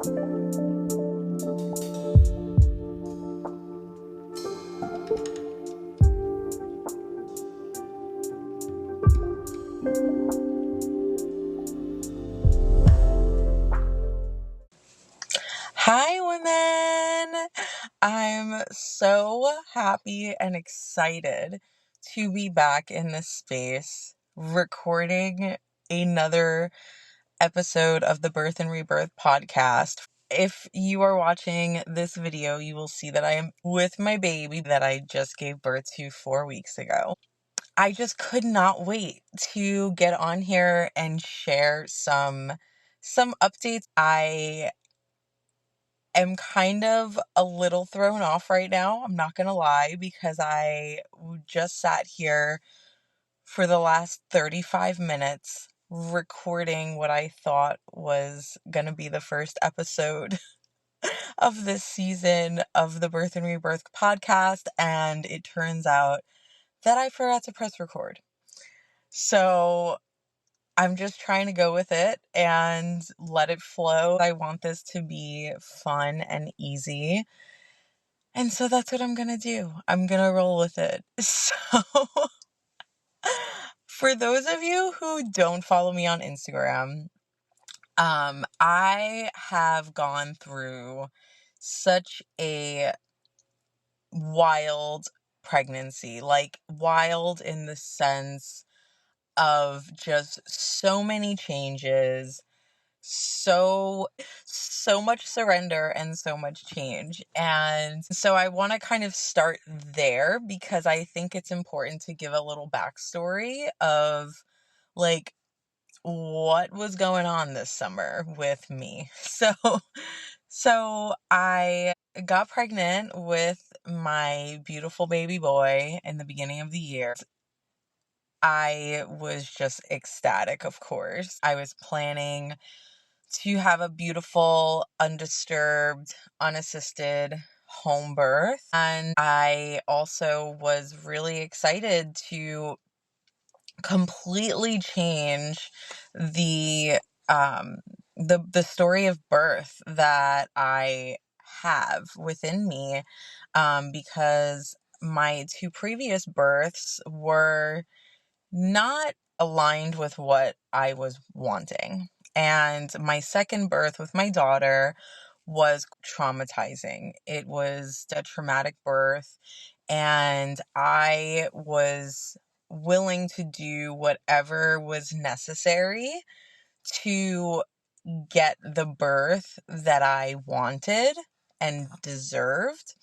Hi, women! I'm so happy and excited to be back in this space recording another episode of the Birth and Rebirth Podcast. If you are watching this video, you will see that I am with my baby that I just gave birth to 4 weeks ago. I just could not wait to get on here and share some updates. I am kind of a little thrown off right now. I'm not gonna lie, because I just sat here for the last 35 minutes recording what I thought was gonna be the first episode of this season of the Birth and Rebirth podcast, and it turns out that I forgot to press record. So I'm just trying to go with it and let it flow. I want this to be fun and easy. And so that's what I'm going to do. I'm going to roll with it. So for those of you who don't follow me on Instagram, I have gone through such a wild pregnancy, like wild in the sense of just so many changes, so much surrender and so much change. And so I want to kind of start there because I think it's important to give a little backstory of like what was going on this summer with me. So I got pregnant with my beautiful baby boy in the beginning of the year. I was just ecstatic, of course. I was planning to have a beautiful, undisturbed, unassisted home birth. And I also was really excited to completely change the the story of birth that I have within me, because my two previous births were not aligned with what I was wanting. And my second birth with my daughter was traumatizing. It was a traumatic birth, and I was willing to do whatever was necessary to get the birth that I wanted and deserved.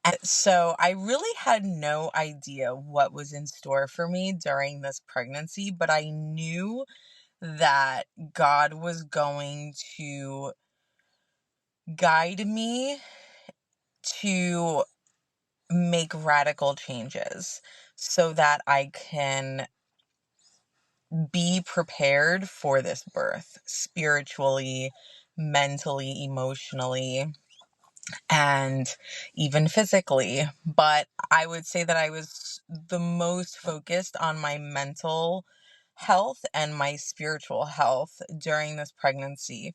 And so I really had no idea what was in store for me during this pregnancy, but I knew that God was going to guide me to make radical changes so that I can be prepared for this birth spiritually, mentally, emotionally, and even physically. But I would say that I was the most focused on my mental health and my spiritual health during this pregnancy,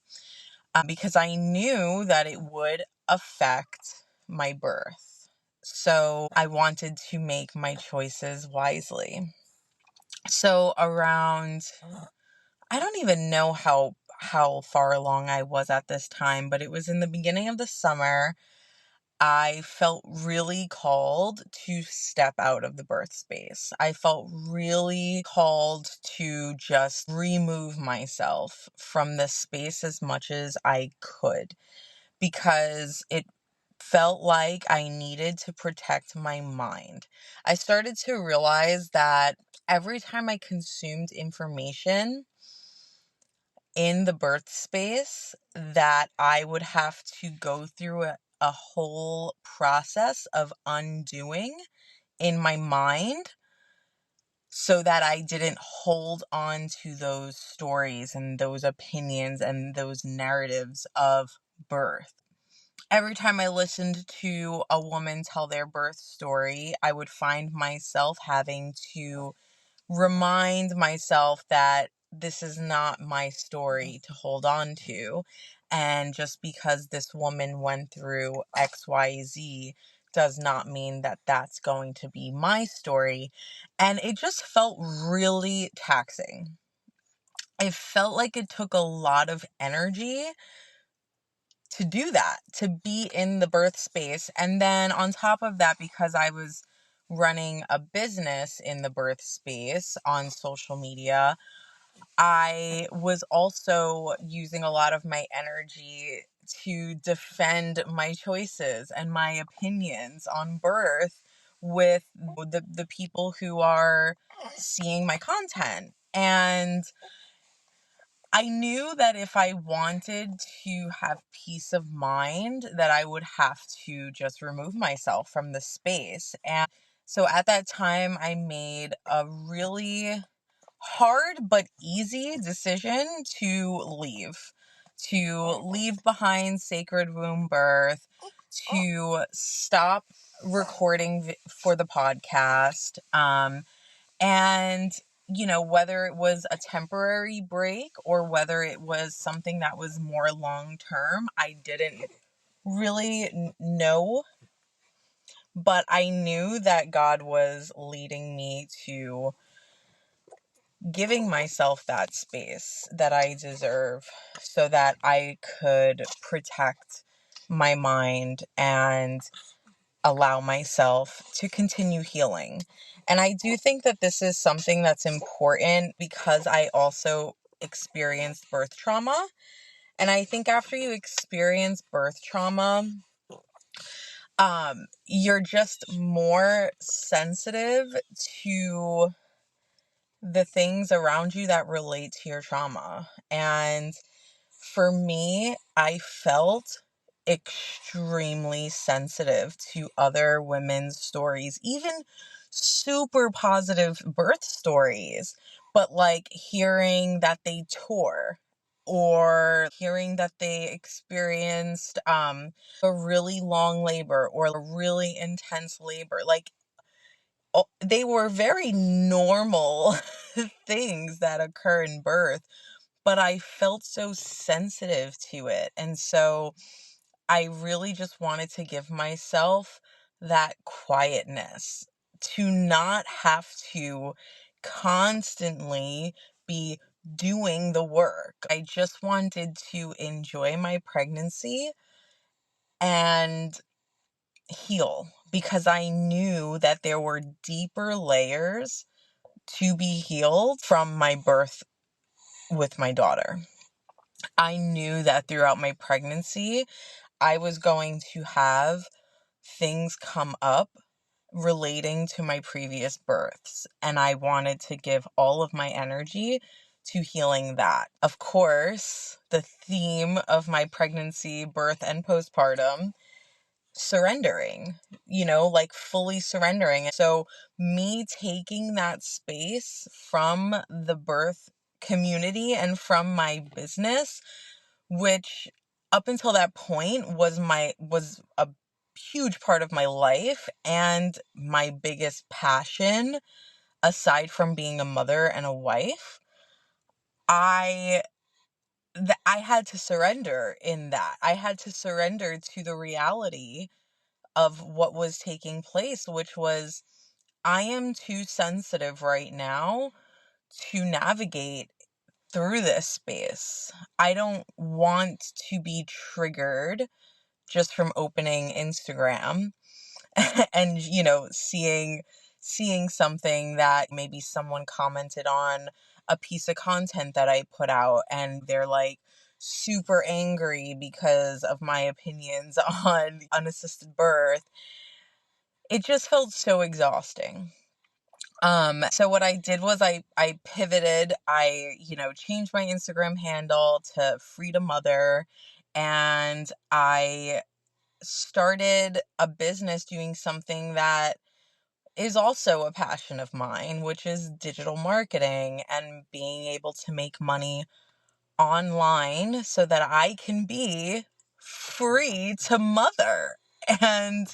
because I knew that it would affect my birth. So I wanted to make my choices wisely. So around, I don't even know how far along I was at this time, but it was in the beginning of the summer. I felt really called to step out of the birth space. I felt really called to just remove myself from this space as much as I could, because it felt like I needed to protect my mind. I started to realize that every time I consumed information in the birth space, that I would have to go through a whole process of undoing in my mind so that I didn't hold on to those stories and those opinions and those narratives of birth. Every time I listened to a woman tell their birth story, I would find myself having to remind myself that this is not my story to hold on to. And just because this woman went through XYZ does not mean that that's going to be my story. And it just felt really taxing. It felt like it took a lot of energy to do that, to be in the birth space. And then on top of that, because I was running a business in the birth space on social media, I was also using a lot of my energy to defend my choices and my opinions on birth with the people who are seeing my content. And I knew that if I wanted to have peace of mind, that I would have to just remove myself from the space. And so at that time, I made a really hard but easy decision to leave behind Sacred Womb Birth, to stop recording for the podcast. And, whether it was a temporary break or whether it was something that was more long term, I didn't really know. But I knew that God was leading me to giving myself that space that I deserve so that I could protect my mind and allow myself to continue healing. And I do think that this is something that's important because I also experienced birth trauma. And I think after you experience birth trauma, you're just more sensitive to the things around you that relate to your trauma. And for me, I felt extremely sensitive to other women's stories, even super positive birth stories, but like hearing that they tore or hearing that they experienced a really long labor or a really intense labor. Like, they were very normal things that occur in birth, but I felt so sensitive to it. And so I really just wanted to give myself that quietness to not have to constantly be doing the work. I just wanted to enjoy my pregnancy and heal because I knew that there were deeper layers to be healed from my birth with my daughter. I knew that throughout my pregnancy, I was going to have things come up relating to my previous births, and I wanted to give all of my energy to healing that. Of course, the theme of my pregnancy, birth, and postpartum, surrendering, like fully surrendering. So me taking that space from the birth community and from my business, which up until that point was a huge part of my life and my biggest passion aside from being a mother and a wife, I I had to surrender in that. I had to surrender to the reality of what was taking place, which was I am too sensitive right now to navigate through this space. I don't want to be triggered just from opening Instagram and seeing something that maybe someone commented on a piece of content that I put out and they're like super angry because of my opinions on unassisted birth. It just felt so exhausting. So what I did was I pivoted. I, changed my Instagram handle to Freedom Mother, and I started a business doing something that is also a passion of mine, which is digital marketing and being able to make money online so that I can be free to mother. And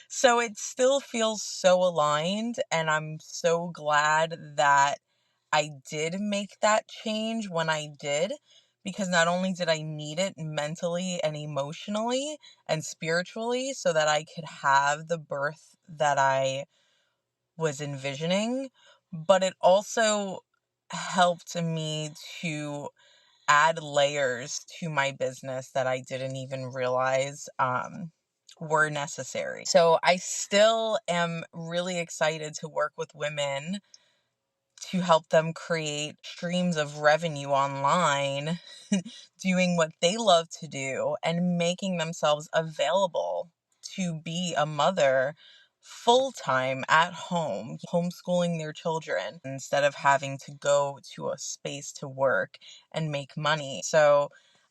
so it still feels so aligned, and I'm so glad that I did make that change when I did, because not only did I need it mentally and emotionally and spiritually so that I could have the birth that I was envisioning, but it also helped me to add layers to my business that I didn't even realize were necessary. So I still am really excited to work with women to help them create streams of revenue online, doing what they love to do and making themselves available to be a mother full time at home, homeschooling their children instead of having to go to a space to work and make money. So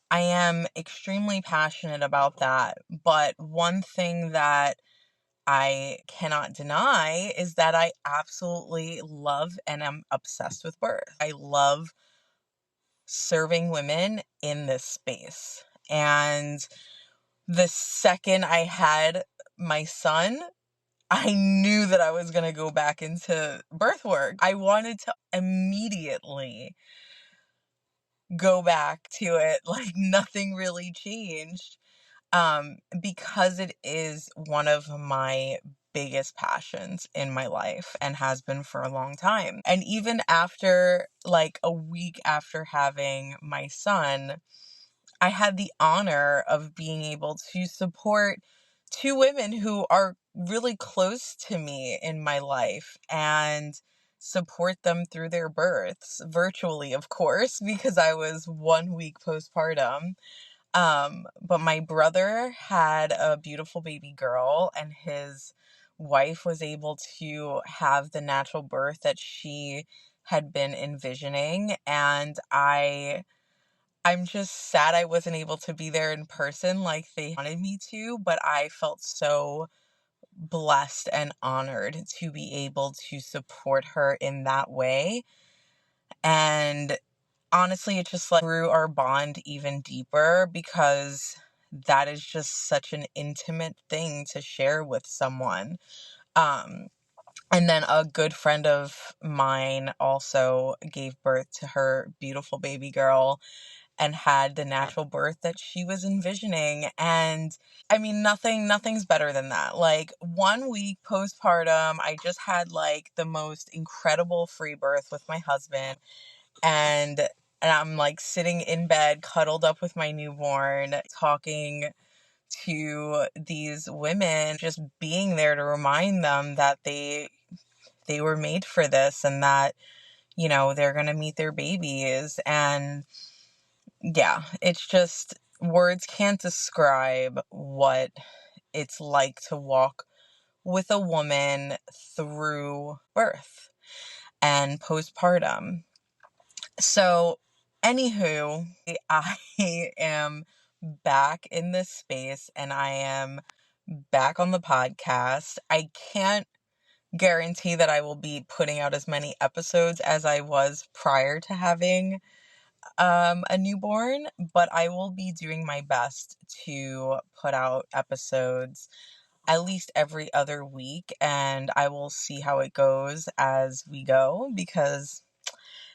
I am extremely passionate about that. But one thing that I cannot deny is that I absolutely love and am obsessed with birth. I love serving women in this space. And the second I had my son, I knew that I was going to go back into birth work. I wanted to immediately go back to it like nothing really changed. Because it is one of my biggest passions in my life and has been for a long time. And even after like a week after having my son, I had the honor of being able to support two women who are really close to me in my life and support them through their births virtually, of course, because I was 1 week postpartum. But my brother had a beautiful baby girl, and his wife was able to have the natural birth that she had been envisioning. And I'm just sad I wasn't able to be there in person like they wanted me to, but I felt so blessed and honored to be able to support her in that way. And honestly, it just like grew our bond even deeper, because that is just such an intimate thing to share with someone. Um, and then a good friend of mine also gave birth to her beautiful baby girl and had the natural birth that she was envisioning. And I mean, nothing's better than that. Like 1 week postpartum, I just had like the most incredible free birth with my husband. And I'm like sitting in bed, cuddled up with my newborn, talking to these women, just being there to remind them that they were made for this, and that, you know, they're going to meet their babies. And yeah, it's just, words can't describe what it's like to walk with a woman through birth and postpartum. So, anywho, I am back in this space and I am back on the podcast. I can't guarantee that I will be putting out as many episodes as I was prior to having a newborn, but I will be doing my best to put out episodes at least every other week, and I will see how it goes as we go, because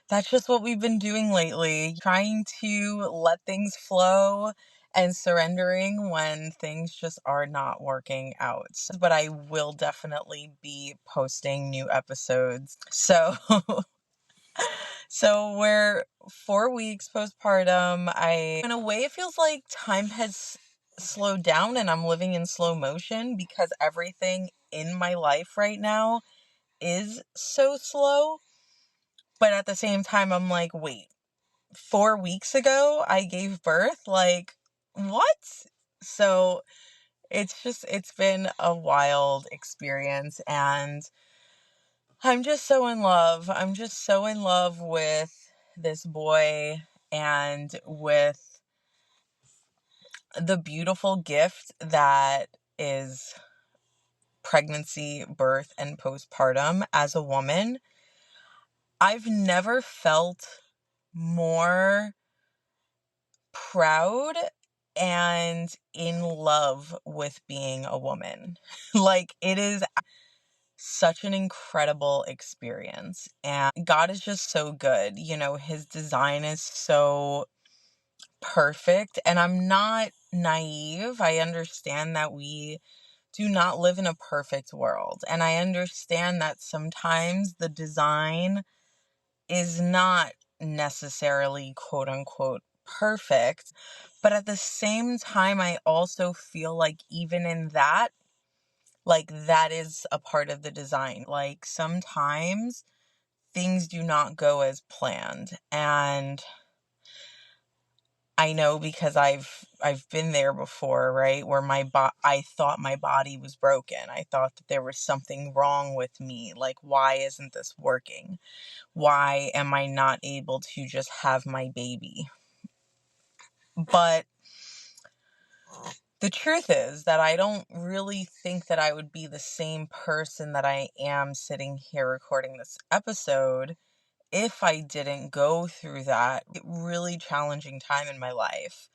that's just what we've been doing lately, trying to let things flow and surrendering when things just are not working out. But I will definitely be posting new episodes. So we're 4 weeks postpartum. In a way, it feels like time has slowed down and I'm living in slow motion, because everything in my life right now is so slow. But at the same time, I'm like, wait, 4 weeks ago, I gave birth? Like, what? So it's been a wild experience, and I'm just so in love. I'm just so in love with this boy and with the beautiful gift that is pregnancy, birth, and postpartum as a woman. I've never felt more proud and in love with being a woman. Like, it is such an incredible experience. And God is just so good. His design is so perfect. And I'm not naive. I understand that we do not live in a perfect world. And I understand that sometimes the design is not necessarily quote unquote perfect. But at the same time, I also feel like even in that, like that is a part of the design. Like sometimes things do not go as planned. And I know because I've been there before, right? Where I thought my body was broken. I thought that there was something wrong with me. Like, why isn't this working? Why am I not able to just have my baby? But the truth is that I don't really think that I would be the same person that I am sitting here recording this episode if I didn't go through that really challenging time in my life.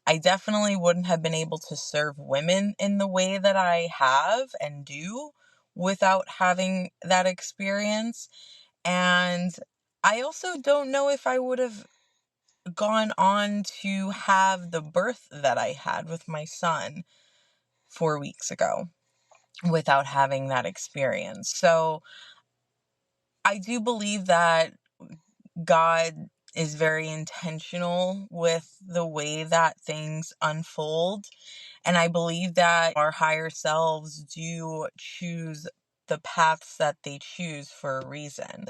I definitely wouldn't have been able to serve women in the way that I have and do without having that experience. And I also don't know if I would have gone on to have the birth that I had with my son 4 weeks ago without having that experience. So I do believe that God is very intentional with the way that things unfold. And I believe that our higher selves do choose the paths that they choose for a reason.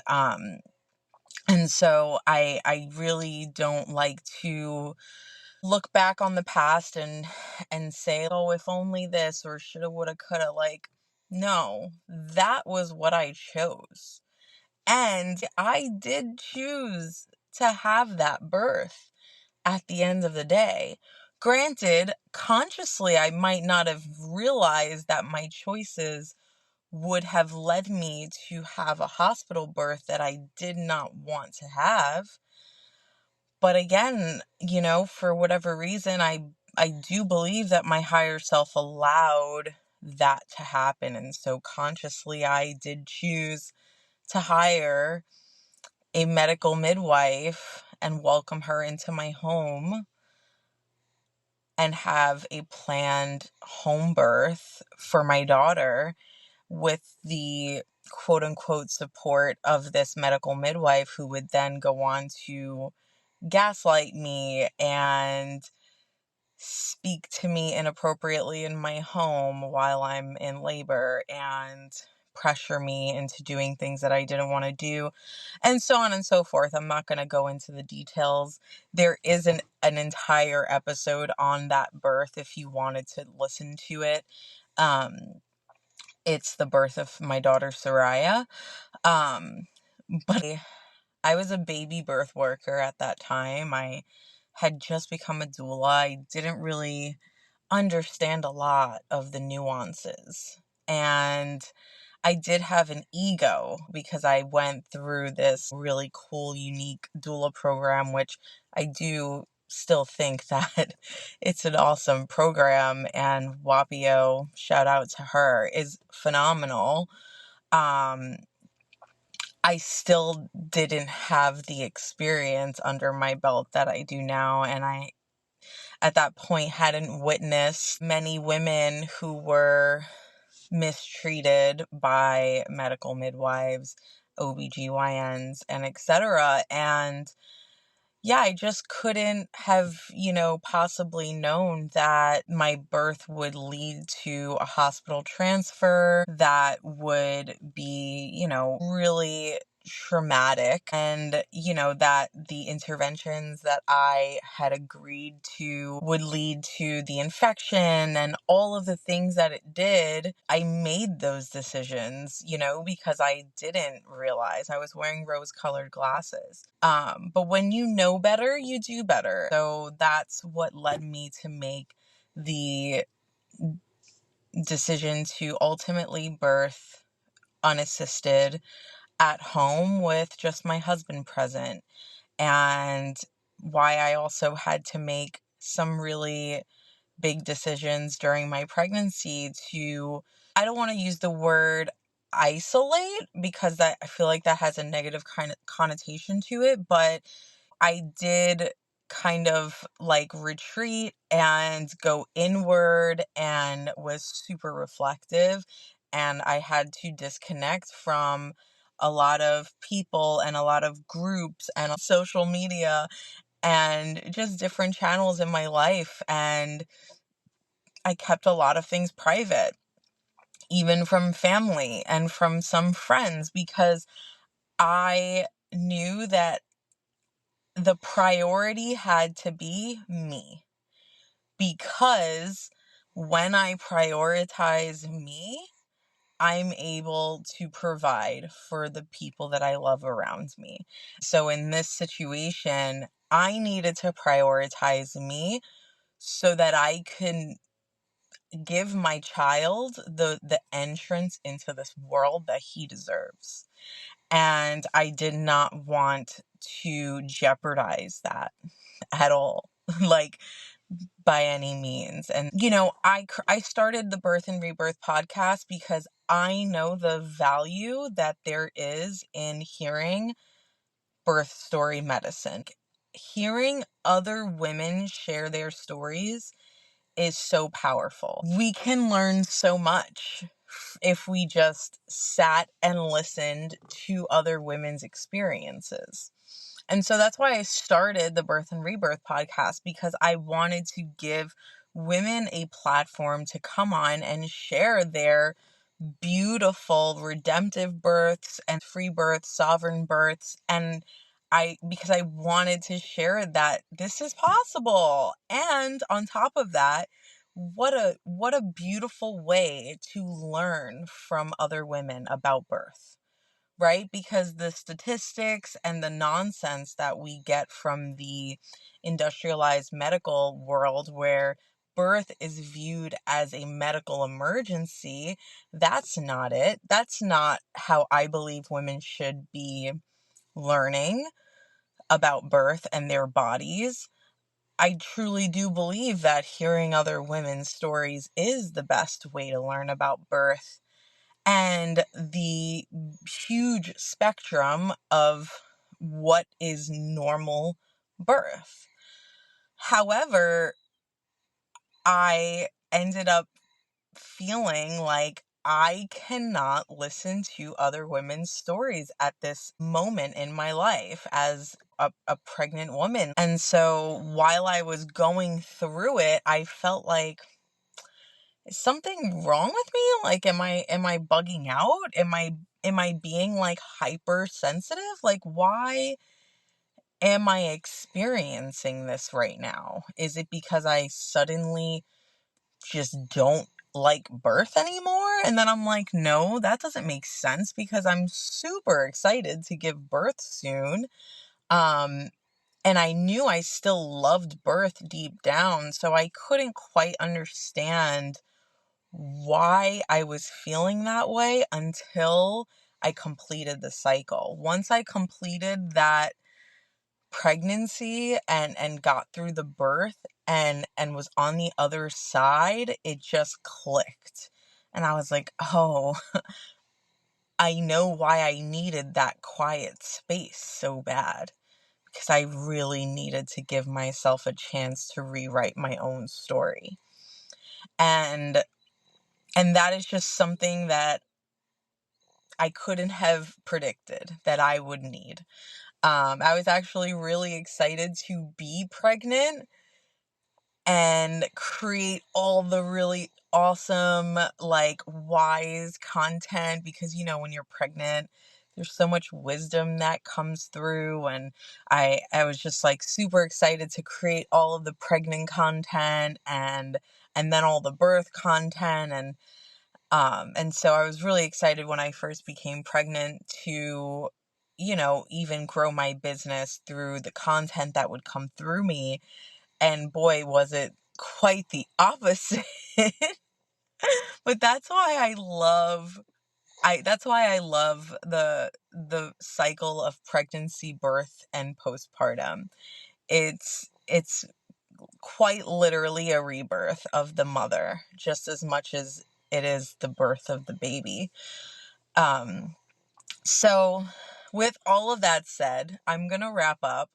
And so I really don't like to look back on the past and say, oh, if only this or shoulda, woulda, coulda. Like, no, that was what I chose. And I did choose to have that birth at the end of the day. Granted, consciously, I might not have realized that my choices would have led me to have a hospital birth that I did not want to have. But again, for whatever reason, I do believe that my higher self allowed that to happen. And so consciously, I did choose to hire a medical midwife and welcome her into my home and have a planned home birth for my daughter with the quote unquote support of this medical midwife who would then go on to gaslight me and speak to me inappropriately in my home while I'm in labor and pressure me into doing things that I didn't want to do, and so on and so forth. I'm not going to go into the details. There is an entire episode on that birth if you wanted to listen to it. It's the birth of my daughter Soraya. But I was a baby birth worker at that time. I had just become a doula. I didn't really understand a lot of the nuances. And I did have an ego because I went through this really cool, unique doula program, which I do still think that it's an awesome program. And Wapio, shout out to her, is phenomenal. I still didn't have the experience under my belt that I do now. And I, at that point, hadn't witnessed many women who were mistreated by medical midwives, OBGYNs, and etc. And yeah, I just couldn't have, possibly known that my birth would lead to a hospital transfer that would be, really traumatic, and that the interventions that I had agreed to would lead to the infection and all of the things that it did. I made those decisions, because I didn't realize I was wearing rose-colored glasses. But when you know better, you do better. So that's what led me to make the decision to ultimately birth unassisted at home with just my husband present, and why I also had to make some really big decisions during my pregnancy to, I don't want to use the word isolate, because that I feel like that has a negative kind of connotation to it, but I did kind of like retreat and go inward and was super reflective, and I had to disconnect from a lot of people and a lot of groups and social media and just different channels in my life, and I kept a lot of things private, even from family and from some friends, because I knew that the priority had to be me. Because when I prioritize me, I'm able to provide for the people that I love around me. So in this situation, I needed to prioritize me so that I can give my child the entrance into this world that he deserves. And I did not want to jeopardize that at all, like, by any means. And, I started the Birth and Rebirth podcast because I know the value that there is in hearing birth story medicine. Hearing other women share their stories is so powerful. We can learn so much if we just sat and listened to other women's experiences. And so that's why I started the Birth and Rebirth podcast, because I wanted to give women a platform to come on and share their beautiful redemptive births and free births, sovereign births, and because I wanted to share that this is possible. And on top of that, what a beautiful way to learn from other women about birth, right? Because the statistics and the nonsense that we get from the industrialized medical world, where birth is viewed as a medical emergency, that's not it. That's not how I believe women should be learning about birth and their bodies. I truly do believe that hearing other women's stories is the best way to learn about birth and the huge spectrum of what is normal birth. However, I ended up feeling like I cannot listen to other women's stories at this moment in my life as a pregnant woman. And so while I was going through it, I felt like, is something wrong with me? Like, am I bugging out? Am I being like hypersensitive? Like, why am I experiencing this right now? Is it because I suddenly just don't like birth anymore? And then I'm like, no, that doesn't make sense, because I'm super excited to give birth soon. And I knew I still loved birth deep down, so I couldn't quite understand why I was feeling that way until I completed the cycle. Once I completed that pregnancy and got through the birth and was on the other side, it just clicked. And I was like, oh, I know why I needed that quiet space so bad, because I really needed to give myself a chance to rewrite my own story. And that is just something that I couldn't have predicted that I would need. I was actually really excited to be pregnant and create all the really awesome, like, wise content, because, when you're pregnant, there's so much wisdom that comes through. And I was just like super excited to create all of the pregnant content and then all the birth content. And so I was really excited when I first became pregnant to, even grow my business through the content that would come through me. And boy, was it quite the opposite. But that's why I love the cycle of pregnancy, birth, and postpartum. It's quite literally a rebirth of the mother, just as much as it is the birth of the baby. So with all of that said, I'm going to wrap up.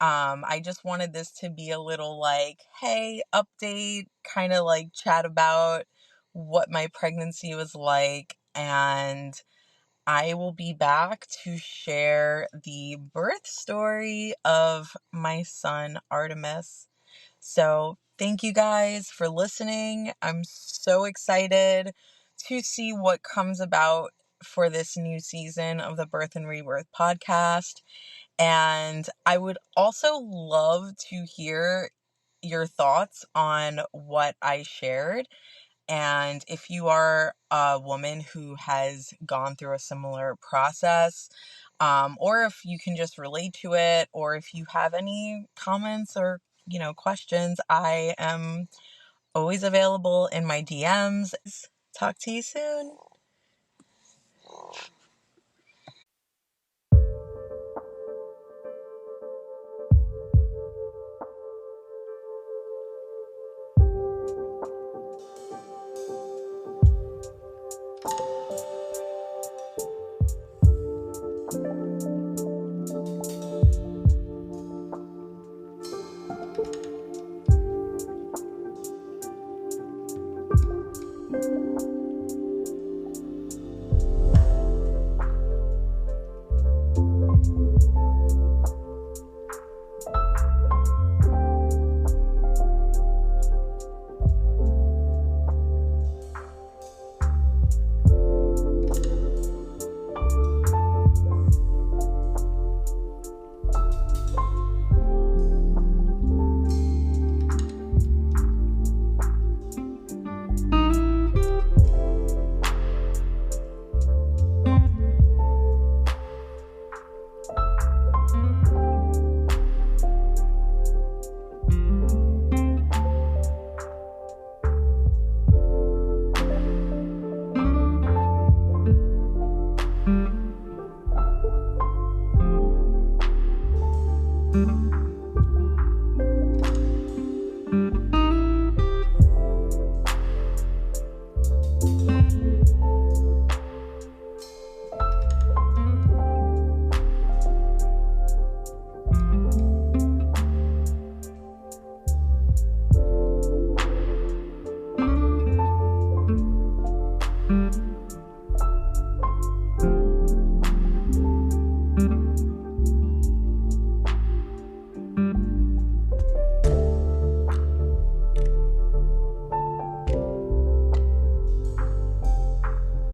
I just wanted this to be a little like, hey, update, kind of like chat about what my pregnancy was like. And I will be back to share the birth story of my son, Artemis. So thank you guys for listening. I'm so excited to see what comes about for this new season of the Birth and Rebirth podcast. And I would also love to hear your thoughts on what I shared. And if you are a woman who has gone through a similar process, or if you can just relate to it, or if you have any comments or, questions, I am always available in my DMs. Talk to you soon.